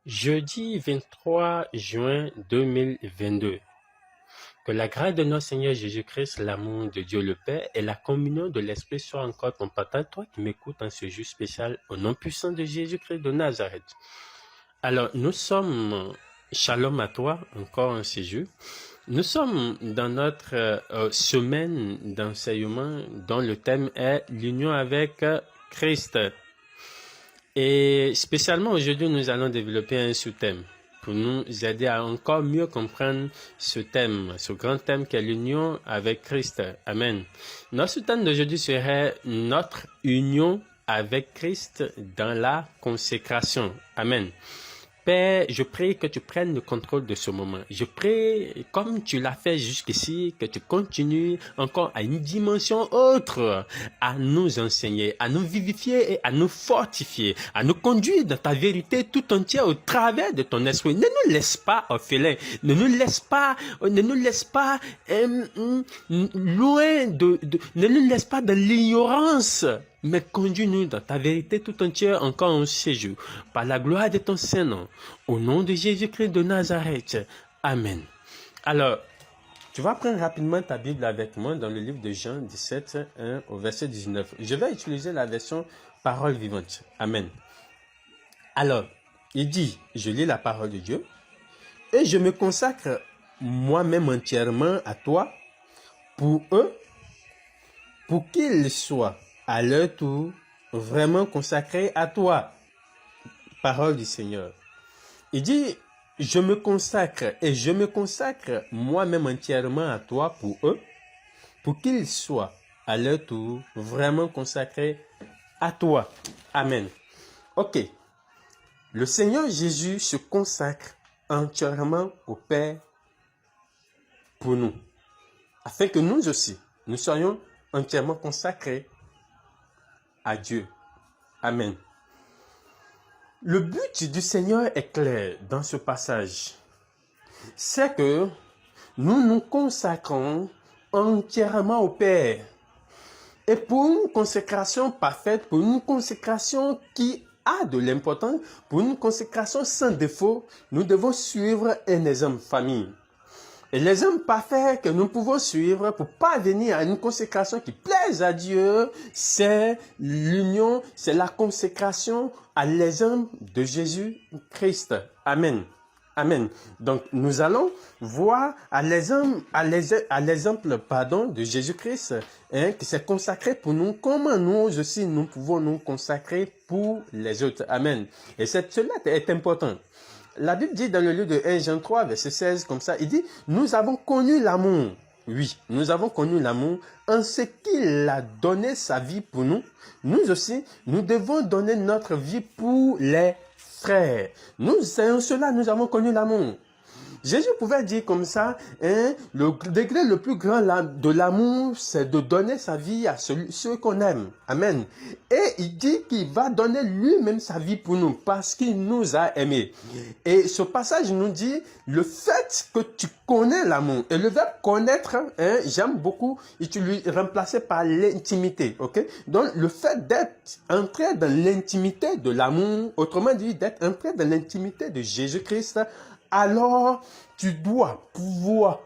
Jeudi 23 juin 2022. Que la grâce de notre Seigneur Jésus-Christ, l'amour de Dieu le Père et la communion de l'Esprit soient encore ton partage, toi qui m'écoutes en ce jour spécial, au nom puissant de Jésus-Christ de Nazareth. Alors, nous sommes, shalom à toi, encore un séjour. Nous sommes dans notre semaine d'enseignement dont le thème est l'union avec Christ. Et spécialement aujourd'hui, nous allons développer un sous-thème pour nous aider à encore mieux comprendre ce thème, ce grand thème qu'est l'union avec Christ. Amen. Notre sous-thème d'aujourd'hui serait notre union avec Christ dans la consécration. Amen. Père, je prie que tu prennes le contrôle de ce moment. Je prie, comme tu l'as fait jusqu'ici, que tu continues encore à une dimension autre, à nous enseigner, à nous vivifier et à nous fortifier, à nous conduire dans ta vérité tout entière au travers de ton esprit. Ne nous laisse pas orphelins, ne nous laisse pas loin ne nous laisse pas dans l'ignorance. Mais conduis-nous dans ta vérité tout entière encore un séjour, par la gloire de ton Saint-Nom, au nom de Jésus-Christ de Nazareth. Amen. Alors, tu vas prendre rapidement ta Bible avec moi dans le livre de Jean 17, 1 au verset 19. Je vais utiliser la version parole vivante. Amen. Alors, il dit, je lis la parole de Dieu, et je me consacre moi-même entièrement à toi, pour eux, pour qu'ils soient à leur tour, vraiment consacré à toi. Parole du Seigneur. Il dit, je me consacre et je me consacre moi-même entièrement à toi pour eux, pour qu'ils soient à leur tour vraiment consacrés à toi. Amen. Ok. Le Seigneur Jésus se consacre entièrement au Père pour nous, afin que nous aussi, nous soyons entièrement consacrés à Dieu. Amen. Le but du Seigneur est clair dans ce passage. C'est que nous nous consacrons entièrement au Père. Et pour une consécration parfaite, pour une consécration qui a de l'importance, pour une consécration sans défaut, nous devons suivre un exemple famille. Et l'exemple parfait que nous pouvons suivre pour parvenir à une consécration qui plaise à Dieu, c'est l'union, c'est la consécration à l'exemple de Jésus-Christ. Amen. Amen. Donc, nous allons voir à l'exemple de Jésus-Christ, qui s'est consacré pour nous, comment nous aussi nous pouvons nous consacrer pour les autres. Amen. Et cela est important. La Bible dit dans le livre de 1 Jean 3, verset 16, comme ça, il dit, nous avons connu l'amour. Oui, nous avons connu l'amour en ce qu'il a donné sa vie pour nous. Nous aussi, nous devons donner notre vie pour les frères. C'est en cela nous avons connu l'amour. Jésus pouvait dire comme ça, le degré le plus grand de l'amour, c'est de donner sa vie à ceux qu'on aime. Amen. Et il dit qu'il va donner lui-même sa vie pour nous, parce qu'il nous a aimés. Et ce passage nous dit, le fait que tu connais l'amour, et le verbe connaître, j'aime beaucoup, remplacé par l'intimité. Ok? Donc, le fait d'être entré dans l'intimité de l'amour, autrement dit, d'être entré dans l'intimité de Jésus-Christ, alors tu dois pouvoir,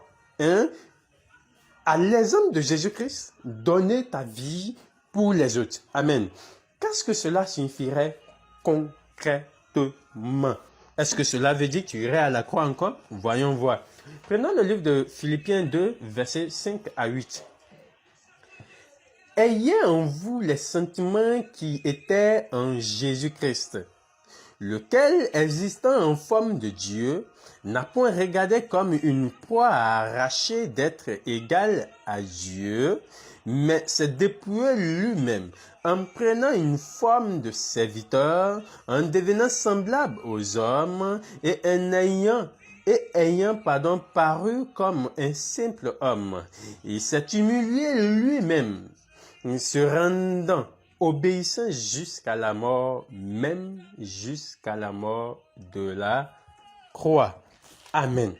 à l'exemple de Jésus-Christ, donner ta vie pour les autres. Amen. Qu'est-ce que cela signifierait concrètement? Est-ce que cela veut dire que tu irais à la croix encore? Voyons voir. Prenons le livre de Philippiens 2, versets 5 à 8. Ayez en vous les sentiments qui étaient en Jésus-Christ, lequel, existant en forme de Dieu, n'a point regardé comme une proie à arracher d'être égal à Dieu, mais s'est dépouillé lui-même, en prenant une forme de serviteur, en devenant semblable aux hommes, et ayant paru comme un simple homme. Il s'est humilié lui-même, se rendant obéissant jusqu'à la mort, même jusqu'à la mort de la croix. Amen.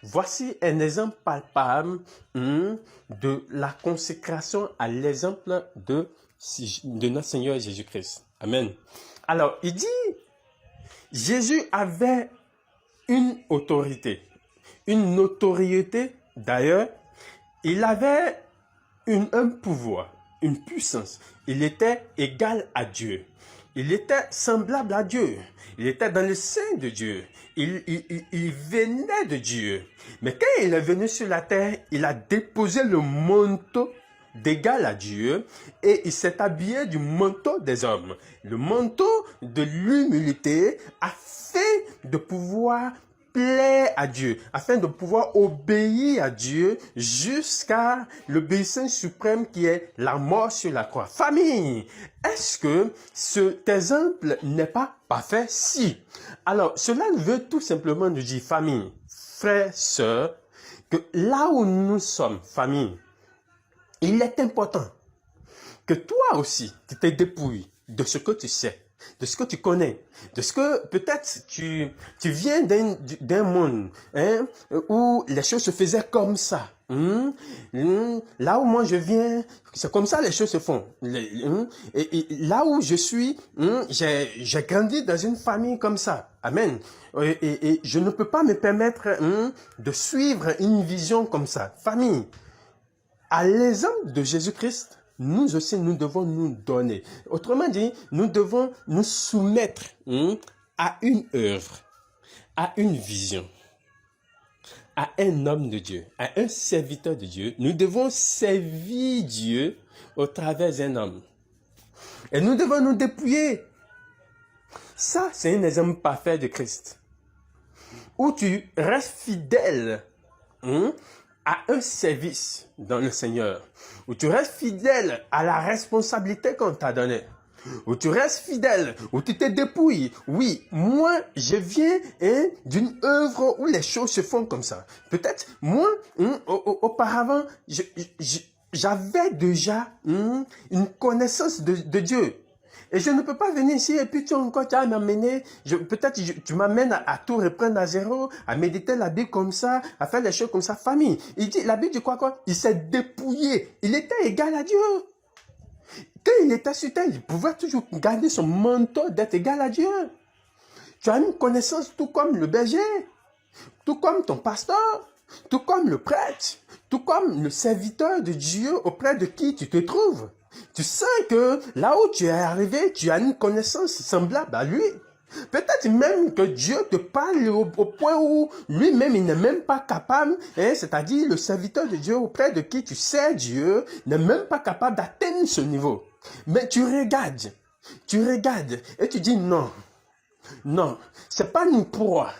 Voici un exemple palpable de la consécration à l'exemple de notre Seigneur Jésus-Christ. Amen. Alors, il dit, Jésus avait une autorité, une notoriété. D'ailleurs, il avait un pouvoir, une puissance. Il était égal à Dieu. Il était semblable à Dieu. Il était dans le sein de Dieu. Il venait de Dieu. Mais quand il est venu sur la terre, il a déposé le manteau d'égal à Dieu et il s'est habillé du manteau des hommes, le manteau de l'humilité afin de pouvoir plaire à Dieu, afin de pouvoir obéir à Dieu jusqu'à l'obéissance suprême qui est la mort sur la croix. Famille, est-ce que cet exemple n'est pas parfait? Si. Alors, cela veut tout simplement nous dire, famille, frères, sœurs, que là où nous sommes, famille, il est important que toi aussi, tu te dépouilles de ce que tu sais, de ce que tu connais, de ce que peut-être tu viens d'un monde où les choses se faisaient comme ça. Là où moi je viens, c'est comme ça les choses se font. Et là où je suis, j'ai grandi dans une famille comme ça. Amen. Et je ne peux pas me permettre de suivre une vision comme ça. Famille. À l'exemple de Jésus-Christ, nous aussi, nous devons nous donner. Autrement dit, nous devons nous soumettre à une œuvre, à une vision, à un homme de Dieu, à un serviteur de Dieu. Nous devons servir Dieu au travers d'un homme. Et nous devons nous dépouiller. Ça, c'est un exemple parfait de Christ. Où tu restes fidèle à un service dans le Seigneur, où tu restes fidèle à la responsabilité qu'on t'a donnée, où tu restes fidèle, où tu te dépouilles. Oui, moi, je viens d'une œuvre où les choses se font comme ça. Peut-être, moi, auparavant, j'avais déjà une connaissance de Dieu. Et je ne peux pas venir ici et puis tu vas m'amener, peut-être tu m'amènes à tout reprendre à zéro, à méditer la Bible comme ça, à faire les choses comme ça. Famille, il dit, la Bible dit quoi? Il s'est dépouillé. Il était égal à Dieu. Quand il était sur terre, il pouvait toujours garder son manteau d'être égal à Dieu. Tu as une connaissance tout comme le berger, tout comme ton pasteur, tout comme le prêtre, tout comme le serviteur de Dieu auprès de qui tu te trouves. Tu sens que là où tu es arrivé, tu as une connaissance semblable à lui. Peut-être même que Dieu te parle au point où lui-même, il n'est même pas capable, c'est-à-dire le serviteur de Dieu auprès de qui tu sers Dieu, n'est même pas capable d'atteindre ce niveau. Mais tu regardes et tu dis non, c'est pas une proie.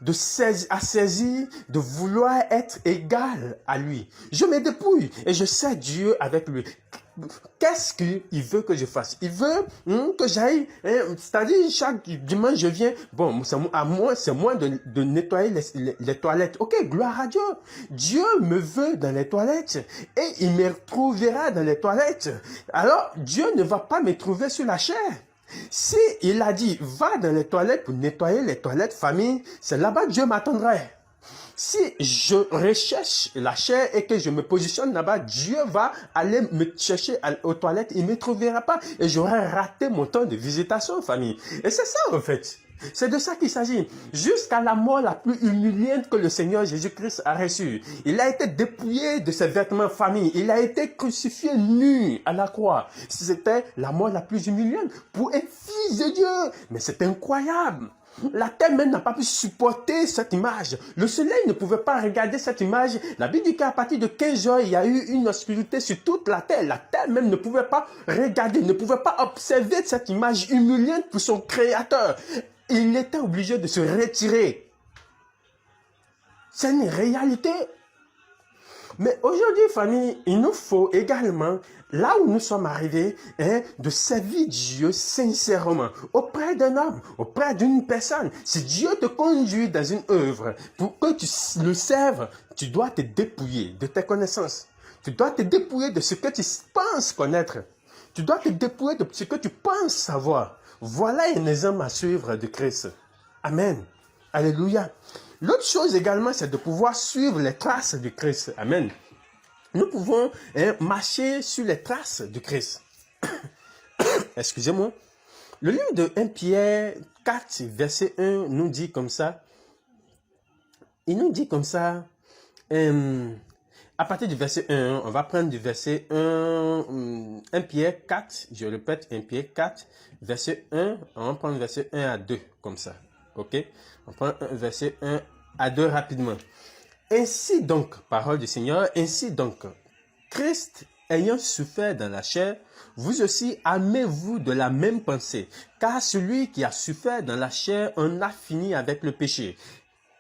De saisir, de vouloir être égal à lui. Je me dépouille et je sers Dieu avec lui. Qu'est-ce qu'il veut que je fasse? Il veut que j'aille, c'est-à-dire chaque dimanche je viens, bon, c'est moi de nettoyer les toilettes. Ok, gloire à Dieu. Dieu me veut dans les toilettes et il me trouvera dans les toilettes. Alors, Dieu ne va pas me trouver sur la chair. Si il a dit, va dans les toilettes pour nettoyer les toilettes, famille, c'est là-bas que Dieu m'attendrait. Si je recherche la chair et que je me positionne là-bas, Dieu va aller me chercher aux toilettes, il ne me trouvera pas et j'aurai raté mon temps de visitation, famille. Et c'est ça en fait. C'est de ça qu'il s'agit. Jusqu'à la mort la plus humiliante que le Seigneur Jésus-Christ a reçue. Il a été dépouillé de ses vêtements famille. Il a été crucifié nu à la croix. C'était la mort la plus humiliante pour un fils de Dieu. Mais c'est incroyable. La terre même n'a pas pu supporter cette image. Le soleil ne pouvait pas regarder cette image. La Bible dit qu'à partir de 15 heures, il y a eu une obscurité sur toute la terre. La terre même ne pouvait pas regarder, ne pouvait pas observer cette image humiliante pour son créateur. Il était obligé de se retirer. C'est une réalité. Mais aujourd'hui, famille, il nous faut également, là où nous sommes arrivés, de servir Dieu sincèrement, auprès d'un homme, auprès d'une personne. Si Dieu te conduit dans une œuvre, pour que tu le serves, tu dois te dépouiller de tes connaissances. Tu dois te dépouiller de ce que tu penses connaître. Tu dois te dépouiller de ce que tu penses savoir. Voilà un exemple à suivre de Christ. Amen. Alléluia. L'autre chose également, c'est de pouvoir suivre les traces de Christ. Amen. Nous pouvons marcher sur les traces de Christ. Excusez-moi. Le livre de 1 Pierre, 4, verset 1 nous dit comme ça. Il nous dit comme ça, à partir du verset 1, on va prendre du verset 1 Pierre 4, je répète, 1 Pierre 4, verset 1, on va prendre verset 1 à 2, comme ça, ok? On prend verset 1 à 2 rapidement. Ainsi donc, parole du Seigneur, ainsi donc, Christ ayant souffert dans la chair, vous aussi aimez-vous de la même pensée, car celui qui a souffert dans la chair en a fini avec le péché,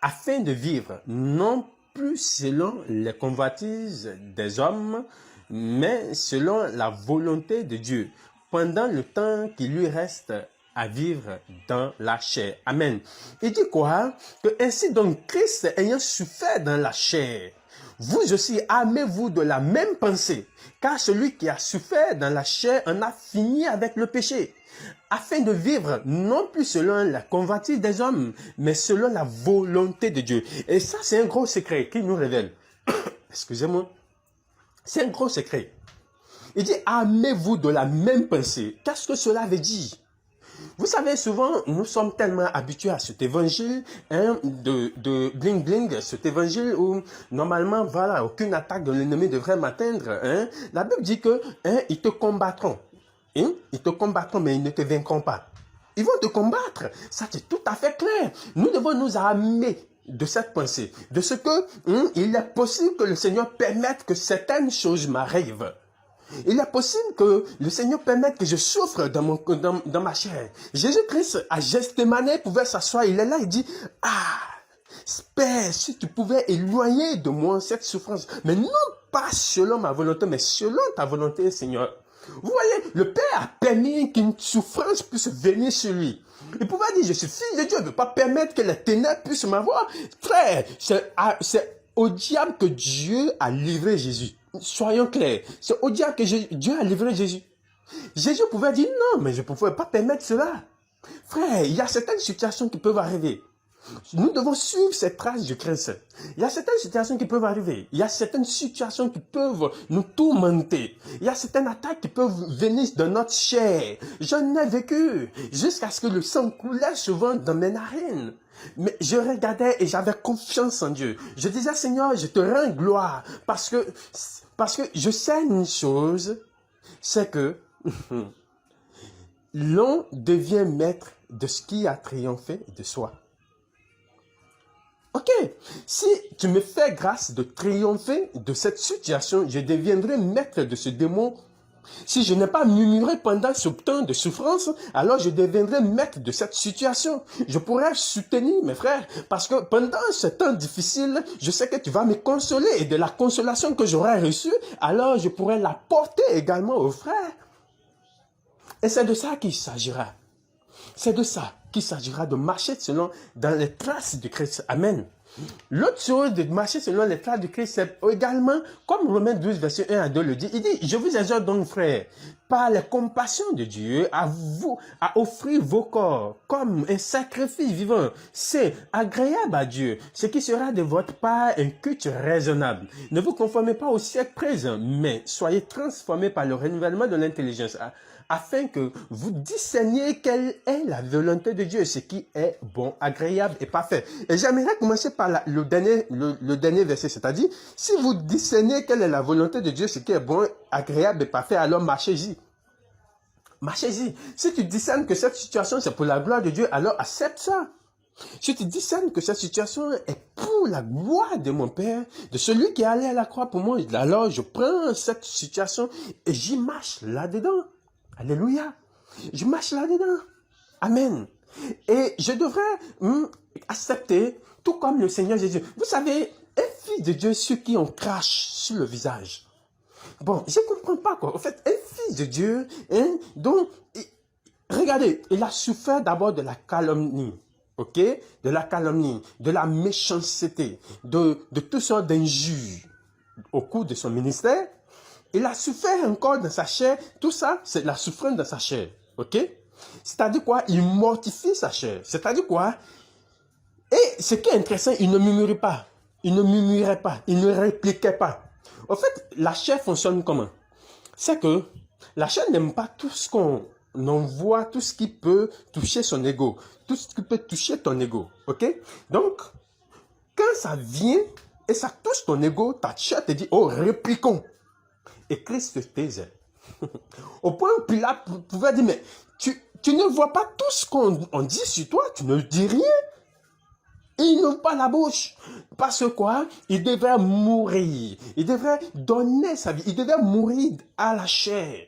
afin de vivre non plus selon les convoitises des hommes, mais selon la volonté de Dieu, pendant le temps qui lui reste à vivre dans la chair. Amen. Il dit quoi? Que ainsi donc Christ ayant souffert dans la chair, vous aussi aimez-vous de la même pensée, car celui qui a souffert dans la chair en a fini avec le péché, afin de vivre non plus selon la convoitise des hommes, mais selon la volonté de Dieu. Et ça, c'est un gros secret qu'il nous révèle. Excusez-moi. C'est un gros secret. Il dit, aimez-vous de la même pensée. Qu'est-ce que cela veut dire? Vous savez, souvent, nous sommes tellement habitués à cet évangile, de bling bling, cet évangile où, normalement, voilà, aucune attaque de l'ennemi devrait m'atteindre. La Bible dit que, ils te combattront. Ils te combattront, mais ils ne te vaincront pas. Ils vont te combattre. Ça, c'est tout à fait clair. Nous devons nous armer de cette pensée, de ce que, il est possible que le Seigneur permette que certaines choses m'arrivent. Il est possible que le Seigneur permette que je souffre dans ma chair. Jésus-Christ, à Gethsémane, pouvait s'asseoir. Il est là, il dit, Père, si tu pouvais éloigner de moi cette souffrance, mais non pas selon ma volonté, mais selon ta volonté, Seigneur. Vous voyez, le Père a permis qu'une souffrance puisse venir sur lui. Il pouvait dire, je suis fils de Dieu, il ne veut pas permettre que les ténèbres puissent m'avoir. Frère, c'est au diable que Dieu a livré Jésus. Soyons clairs, c'est au diable que Dieu a livré Jésus. Jésus pouvait dire non, mais je ne pouvais pas permettre cela. Frère, il y a certaines situations qui peuvent arriver. Nous devons suivre ces traces du Christ. Il y a certaines situations qui peuvent arriver. Il y a certaines situations qui peuvent nous tourmenter. Il y a certaines attaques qui peuvent venir de notre chair. J'en ai vécu jusqu'à ce que le sang coulait souvent dans mes narines. Mais je regardais et j'avais confiance en Dieu. Je disais, Seigneur, je te rends gloire parce que je sais une chose, c'est que l'on devient maître de ce qui a triomphé de soi. Ok, si tu me fais grâce de triompher de cette situation, je deviendrai maître de ce démon. Si je n'ai pas murmuré pendant ce temps de souffrance, alors je deviendrai maître de cette situation. Je pourrais soutenir mes frères, parce que pendant ce temps difficile, je sais que tu vas me consoler, et de la consolation que j'aurai reçue, alors je pourrais la porter également aux frères. Et c'est de ça qu'il s'agira. C'est de ça qu'il s'agira, de marcher dans les traces de Christ. Amen. L'autre chose de marcher selon les traces de Christ, c'est également, comme Romains 12, verset 1 à 2 le dit, il dit, je vous exhorte donc, frères, par la compassion de Dieu, à offrir vos corps comme un sacrifice vivant, c'est agréable à Dieu, ce qui sera de votre part un culte raisonnable. Ne vous conformez pas au siècle présent, mais soyez transformés par le renouvellement de l'intelligence, afin que vous discerniez quelle est la volonté de Dieu, ce qui est bon, agréable et parfait. Et j'aimerais commencer par le dernier verset, c'est-à-dire, si vous discernez quelle est la volonté de Dieu, ce qui est bon, agréable et parfait, alors marchez-y. Marchez-y. Si tu discernes que cette situation, c'est pour la gloire de Dieu, alors accepte ça. Si tu discernes que cette situation est pour la gloire de mon Père, de celui qui est allé à la croix pour moi, alors je prends cette situation et j'y marche là-dedans. Alléluia. Je marche là-dedans. Amen. Et je devrais accepter, tout comme le Seigneur Jésus. Vous savez, un fils de Dieu, ceux qui on crache sur le visage. Bon, je ne comprends pas quoi. En fait, un fils de Dieu, donc, regardez, il a souffert d'abord de la calomnie. Ok? De la calomnie, de la méchanceté, de toutes sortes d'injures au cours de son ministère. Il a souffert encore dans sa chair. Tout ça, c'est la souffrance dans sa chair. Ok? C'est-à-dire quoi? Il mortifie sa chair. C'est-à-dire quoi? Et ce qui est intéressant, il ne murmurait pas. Il ne murmurait pas. Il ne répliquait pas. En fait, la chair fonctionne comment? C'est que la chair n'aime pas tout ce qu'on envoie tout ce qui peut toucher son ego, tout ce qui peut toucher ton ego, ok? Donc, quand ça vient et ça touche ton ego, ta chair te dit, oh, répliquons. Et Christ se taisait. Au point où Pilate pouvait dire, mais tu ne vois pas tout ce qu'on dit sur toi, tu ne dis rien. Et il n'ouvre pas la bouche. Parce que quoi? Il devait mourir. Il devait donner sa vie. Il devait mourir à la chair.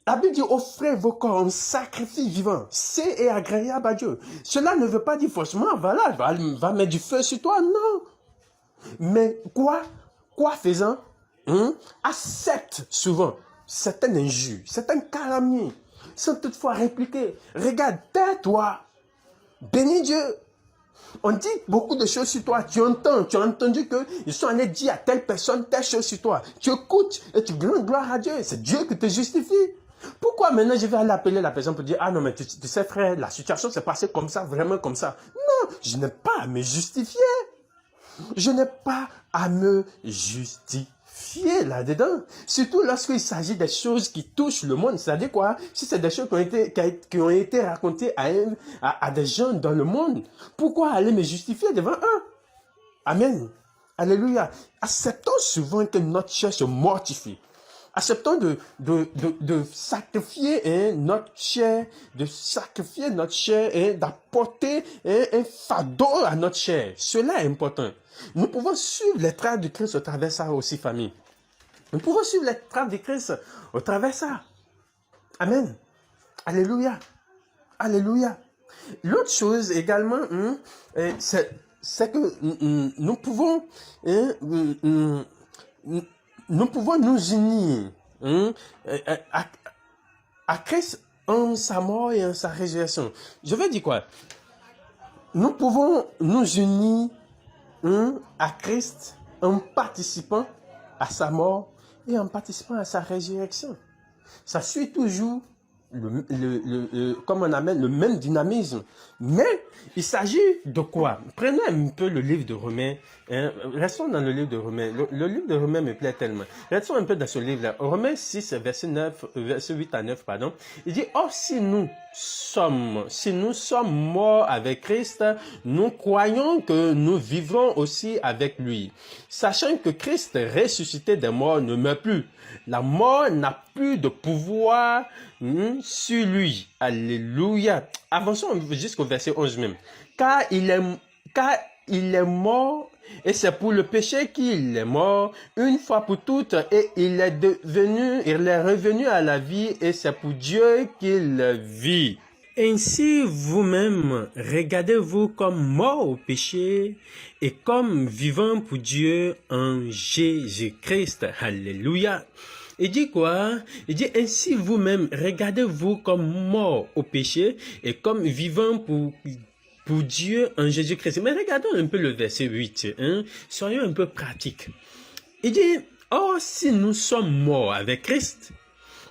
La Bible dit, offrez vos corps en sacrifice vivant, saint et agréable à Dieu. Cela ne veut pas dire forcément, voilà, va mettre du feu sur toi, non. Mais quoi faisant? Accepte souvent certaines injures, certaines calomnies, sans toutefois répliquer. Regarde, tais-toi, bénis Dieu. On dit beaucoup de choses sur toi, tu as entendu qu'ils sont allés dire à telle personne telle chose sur toi. Tu écoutes et tu grandes gloire à Dieu, c'est Dieu qui te justifie. Pourquoi maintenant je vais aller appeler la personne pour dire, ah non mais tu sais frère, la situation s'est passée comme ça, vraiment comme ça. Non, je n'ai pas à me justifier. Je n'ai pas à me justifier là-dedans. Surtout lorsqu'il s'agit des choses qui touchent le monde. C'est-à-dire quoi? Si c'est des choses qui ont été racontées à des gens dans le monde, pourquoi aller me justifier devant eux? Amen. Alléluia. Acceptons souvent que notre chair se mortifie. Acceptons de sacrifier notre chair, et d'apporter un fardeau à notre chair. Cela est important. Nous pouvons suivre les traces de Christ au travers de ça aussi, famille. Nous pouvons suivre les traces de Christ au travers de ça. Amen. Alléluia. Alléluia. L'autre chose également, c'est que nous pouvons nous unir à Christ en sa mort et en sa résurrection. Je veux dire quoi? Nous pouvons nous unir à Christ en participant à sa mort et en participant à sa résurrection. Ça suit toujours comme on amène le même dynamisme. Mais il s'agit de quoi? Prenez un peu le livre de Romains. Restons dans le livre de Romains. Le livre de Romains me plaît tellement. Restons un peu dans ce livre-là. Romains 6, verset 8 à 9, pardon. Il dit, oh, si nous sommes morts avec Christ, nous croyons que nous vivrons aussi avec lui. Sachant que Christ ressuscité des morts ne meurt plus. La mort n'a plus de pouvoir sur lui. Alléluia. Avançons jusqu'au verset 11 même. Car il est mort, et c'est pour le péché qu'il est mort, une fois pour toutes, et il est revenu à la vie, et c'est pour Dieu qu'il vit. Ainsi, vous-même, regardez-vous comme mort au péché et comme vivant pour Dieu en Jésus-Christ. Alléluia. Il dit quoi? Il dit, ainsi vous-même, regardez-vous comme mort au péché et comme vivant pour Dieu en Jésus-Christ. Mais regardons un peu le verset 8. Soyons un peu pratiques. Il dit, oh, si nous sommes morts avec Christ,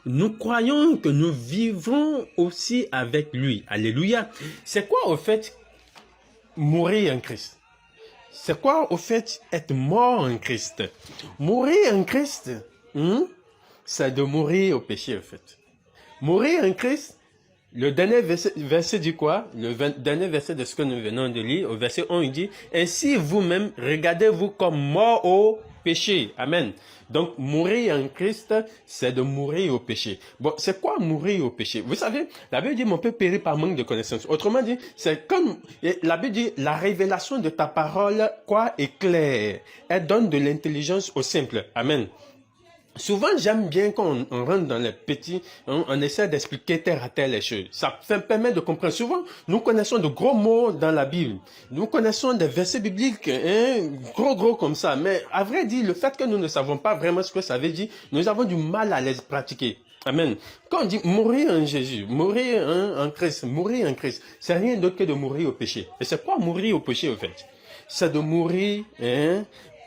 nous croyons que nous vivrons aussi avec lui. Alléluia. C'est quoi au fait mourir en Christ? C'est quoi au fait être mort en Christ? Mourir en Christ, c'est de mourir au péché, en fait. Mourir en Christ, le dernier verset dit quoi? Dernier verset de ce que nous venons de lire, au verset 1, il dit, ainsi vous-même, regardez-vous comme mort au péché. Amen. Donc, mourir en Christ, c'est de mourir au péché. Bon, c'est quoi mourir au péché? Vous savez, la Bible dit, mon peuple périt par manque de connaissance. Autrement dit, c'est comme, la Bible dit, la révélation de ta parole, quoi, est claire. Elle donne de l'intelligence au simple. Amen. Souvent, j'aime bien quand on rentre dans les petits, on essaie d'expliquer terre à terre les choses. Ça permet de comprendre. Souvent, nous connaissons de gros mots dans la Bible. Nous connaissons des versets bibliques, gros comme ça. Mais à vrai dire, le fait que nous ne savons pas vraiment ce que ça veut dire, nous avons du mal à les pratiquer. Amen. Quand on dit mourir en Jésus, mourir en Christ, c'est rien d'autre que de mourir au péché. Et c'est quoi mourir au péché, au fait? C'est de mourir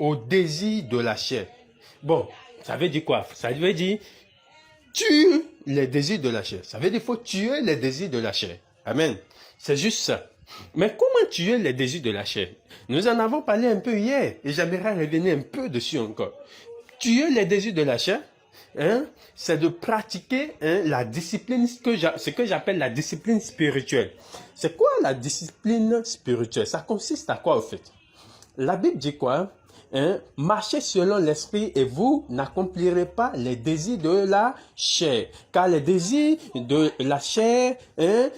au désir de la chair. Bon. Ça veut dire quoi? Ça veut dire tuer les désirs de la chair. Ça veut dire qu'il faut tuer les désirs de la chair. Amen. C'est juste ça. Mais comment tuer les désirs de la chair? Nous en avons parlé un peu hier et j'aimerais revenir un peu dessus encore. Tuer les désirs de la chair, c'est de pratiquer la discipline, ce que j'appelle la discipline spirituelle. C'est quoi la discipline spirituelle? Ça consiste à quoi, au fait? La Bible dit quoi? Marchez selon l'esprit et vous n'accomplirez pas les désirs de la chair. Car les désirs de la chair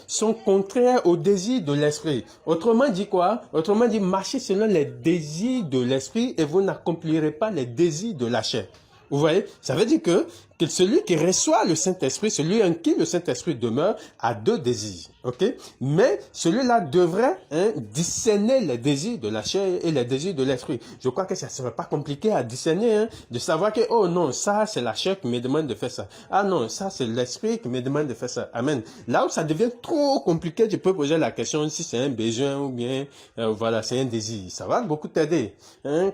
sont contraires aux désirs de l'esprit. Autrement dit quoi? Autrement dit, marchez selon les désirs de l'esprit et vous n'accomplirez pas les désirs de la chair. Vous voyez? Ça veut dire que celui qui reçoit le Saint-Esprit, celui en qui le Saint-Esprit demeure, a deux désirs. Ok? Mais celui-là devrait discerner les désirs de la chair et les désirs de l'esprit. Je crois que ça ne serait pas compliqué à discerner, de savoir que, oh non, ça c'est la chair qui me demande de faire ça. Ah non, ça c'est l'esprit qui me demande de faire ça. Amen. Là où ça devient trop compliqué, tu peux poser la question si c'est un besoin ou bien, voilà, c'est un désir. Ça va beaucoup t'aider.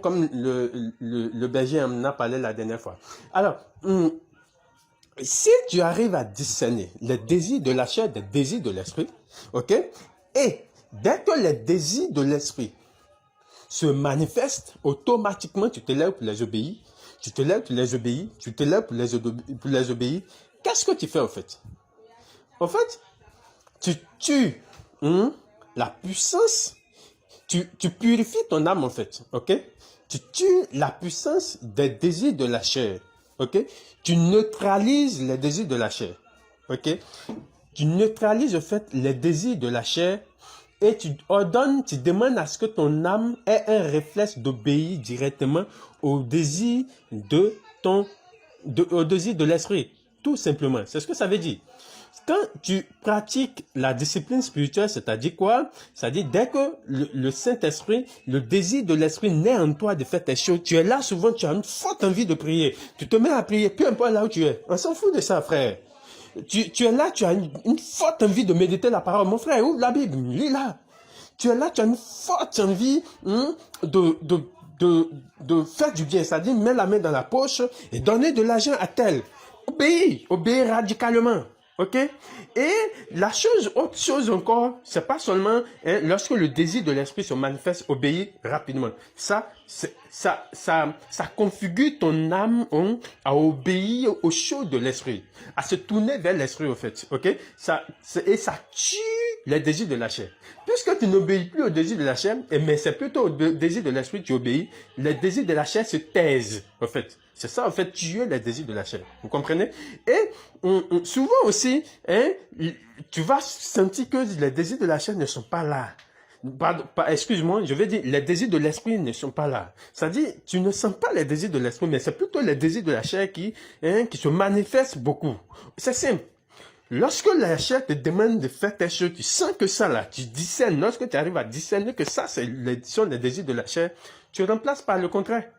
Comme le berger en a parlé la dernière fois. Alors, si tu arrives à discerner les désirs de la chair des désirs de l'esprit, ok, et dès que les désirs de l'esprit se manifestent, automatiquement tu te lèves pour les obéir, tu te lèves pour les obéir, tu te lèves pour les obéir, qu'est-ce que tu fais en fait? En fait, tu tues la puissance, tu purifies ton âme en fait, ok? Tu tues la puissance des désirs de la chair. Ok? Tu neutralises les désirs de la chair. Ok? Tu neutralises en fait les désirs de la chair et tu ordonnes, tu demandes à ce que ton âme ait un réflexe d'obéir directement aux désirs au désir de l'esprit. Tout simplement. C'est ce que ça veut dire. Quand tu pratiques la discipline spirituelle, c'est-à-dire quoi? C'est-à-dire dès que le Saint-Esprit, le désir de l'Esprit naît en toi de faire tes choses, tu es là souvent, tu as une forte envie de prier. Tu te mets à prier, peu importe là où tu es. On s'en fout de ça, frère. Tu es là, tu as une forte envie de méditer la parole. Mon frère, ouvre la Bible, lis-la. Tu es là, tu as une forte envie de faire du bien. C'est-à-dire, mets la main dans la poche et donner de l'argent à tel. Obéis radicalement. Ok? Et autre chose encore, c'est pas seulement lorsque le désir de l'esprit se manifeste, obéir rapidement. Ça configure ton âme à obéir aux choses de l'esprit, à se tourner vers l'esprit au fait. Ok? Et ça tue les désirs de la chair. Puisque tu n'obéis plus aux désirs de la chair, mais c'est plutôt au désir de l'esprit que tu obéis, les désirs de la chair se taisent au fait. C'est ça, en fait, tuer les désirs de la chair. Vous comprenez? Et souvent aussi, tu vas sentir que les désirs de la chair ne sont pas là. Excuse-moi, je vais dire, les désirs de l'esprit ne sont pas là. C'est-à-dire, tu ne sens pas les désirs de l'esprit, mais c'est plutôt les désirs de la chair qui se manifestent beaucoup. C'est simple. Lorsque la chair te demande de faire tes choses, tu sens que ça là, tu discernes. Lorsque tu arrives à discerner que ça, sont les désirs de la chair, tu remplaces par le contraire.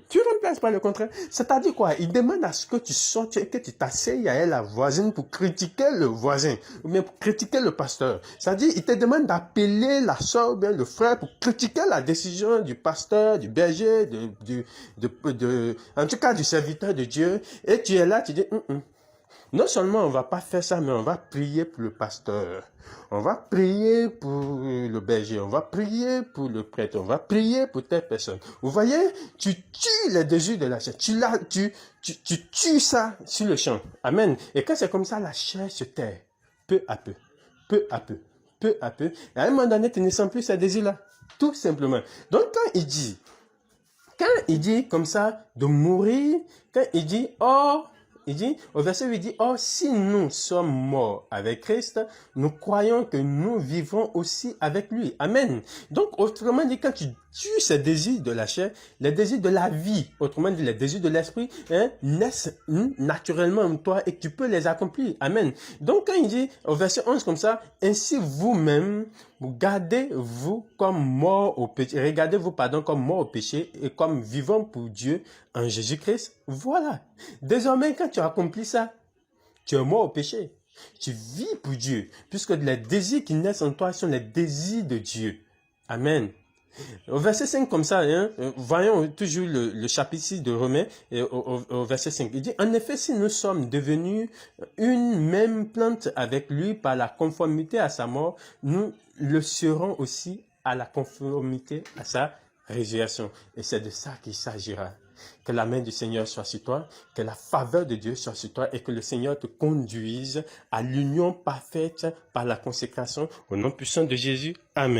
Tu remplaces par le contraire. C'est-à-dire quoi? Il demande à ce que tu sortes, que tu t'asseyes à la voisine pour critiquer le voisin, ou bien pour critiquer le pasteur. C'est-à-dire, il te demande d'appeler la soeur ou bien le frère pour critiquer la décision du pasteur, du berger, en tout cas du serviteur de Dieu. Et tu es là, tu dis, non seulement on va pas faire ça, mais on va prier pour le pasteur. On va prier pour le berger. On va prier pour le prêtre. On va prier pour telle personne. Vous voyez, tu tues les désirs de la chair. Tu tues ça sur le champ. Amen. Et quand c'est comme ça, la chair se tait. Peu à peu. Peu à peu. Peu à peu. Et à un moment donné, tu ne sens plus ces désirs-là. Tout simplement. Donc, quand il dit comme ça, de mourir, quand il dit, au verset 8, il dit, oh, si nous sommes morts avec Christ, nous croyons que nous vivons aussi avec lui. Amen. Donc, autrement dit, quand tu tues ces désirs de la chair, les désirs de la vie, autrement dit, les désirs de l'esprit, naissent naturellement en toi et tu peux les accomplir. Amen. Donc, quand il dit, au verset 11 comme ça, ainsi vous-même, regardez-vous comme mort au péché, comme mort au péché et comme vivant pour Dieu en Jésus-Christ. Voilà. Désormais, quand tu as accompli ça, tu es mort au péché. Tu vis pour Dieu, puisque les désirs qui naissent en toi sont les désirs de Dieu. Amen. Au verset 5 comme ça, voyons toujours le chapitre 6 de Romains, au verset 5. Il dit, en effet, si nous sommes devenus une même plante avec lui par la conformité à sa mort, nous le serons aussi à la conformité à sa résurrection. Et c'est de ça qu'il s'agira. Que la main du Seigneur soit sur toi, que la faveur de Dieu soit sur toi et que le Seigneur te conduise à l'union parfaite par la consécration au nom puissant de Jésus. Amen.